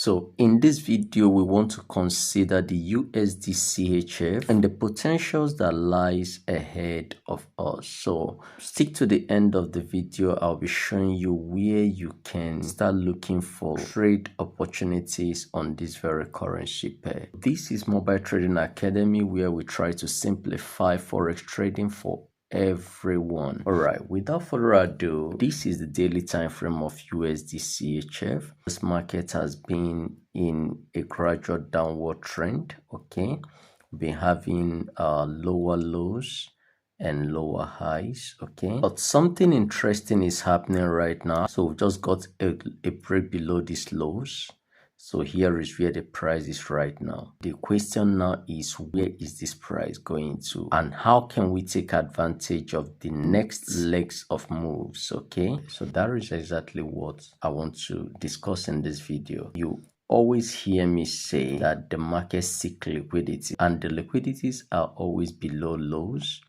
So in this video, we want to consider the Usdchf and the potentials that lies ahead of us. So stick to the end of the video. I'll be showing you where you can start looking for trade opportunities on this very currency pair. This is Mobile Trading Academy, where we try to simplify Forex trading for everyone. All right, without further ado, this is the daily time frame of USDCHF. This market has been in a gradual downward trend. Okay, been having lower lows and lower highs. Okay, but something interesting is happening right now. So we've just got a break below these lows. So here is where the price is right now. The question now is, where is this price going to? And how can we take advantage of the next legs of moves? Okay, so that is exactly what I want to discuss in this video. You always hear me say that the market seeks liquidity, and the liquidities are always below lows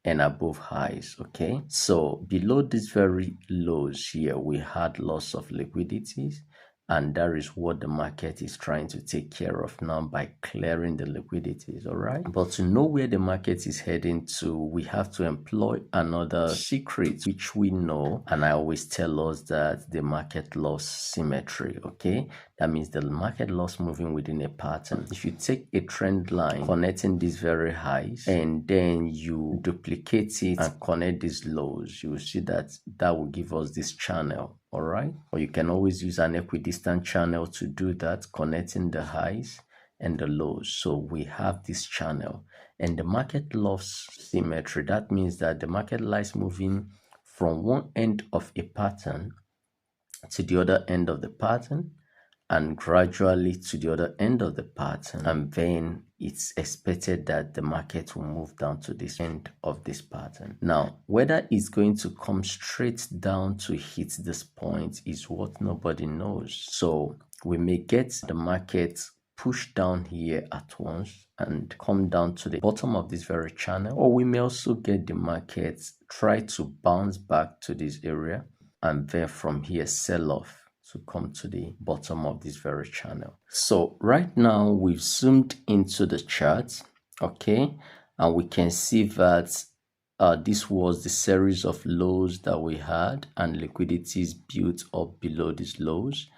and above highs. Okay, so below these very lows here, we had lots of liquidities, and that is what the market is trying to take care of now by clearing the liquidities. All right, but to know where the market is heading to, we have to employ another secret which we know, and I always tell us that the market loves symmetry. Okay, that means the market loves moving within a pattern. If you take a trend line connecting these very highs and then you duplicate it and connect these lows, you will see that that will give us this channel. All right, or you can always use an equidistant channel to do that, connecting the highs and the lows. So we have this channel, and the market loves symmetry. That means that the market likes moving from one end of a pattern to the other end of the pattern, and gradually to the other end of the pattern, and then it's expected that the market will move down to this end of this pattern. Now, whether it's going to come straight down to hit this point is what nobody knows. So we may get the market push down here at once and come down to the bottom of this very channel, or we may also get the market try to bounce back to this area and then from here sell off to come to the bottom of this very channel. So right now we've zoomed into the chart, okay, and we can see that this was the series of lows that we had, and liquidities built up below these lows,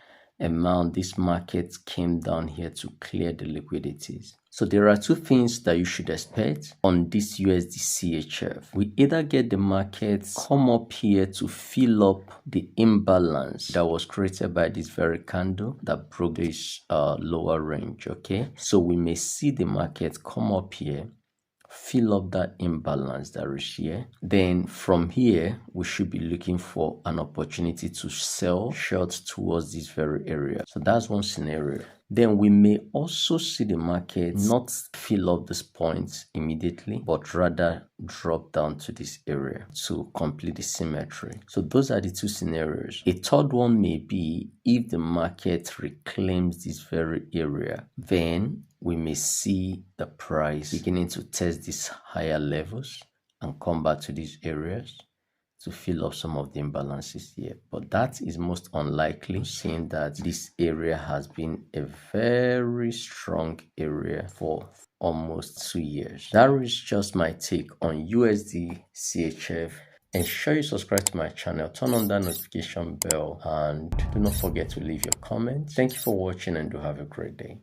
and now this market came down here to clear the liquidities. So there are two things that you should expect on this USDCHF. We either get the market come up here to fill up the imbalance that was created by this very candle that broke this lower range. Okay, so we may see the market come up here, fill up that imbalance that is here. Then from here, we should be looking for an opportunity to sell short towards this very area. So that's one scenario. Then we may also see the market not fill up this point immediately, but rather drop down to this area to complete the symmetry. So those are the two scenarios. A third one may be if the market reclaims this very area, then we may see the price beginning to test these higher levels and come back to these areas to fill up some of the imbalances here. But that is most unlikely, seeing that this area has been a very strong area for almost 2 years. That is just my take on USDCHF. Ensure you subscribe to my channel, turn on that notification bell, and do not forget to leave your comments. Thank you for watching, and do have a great day.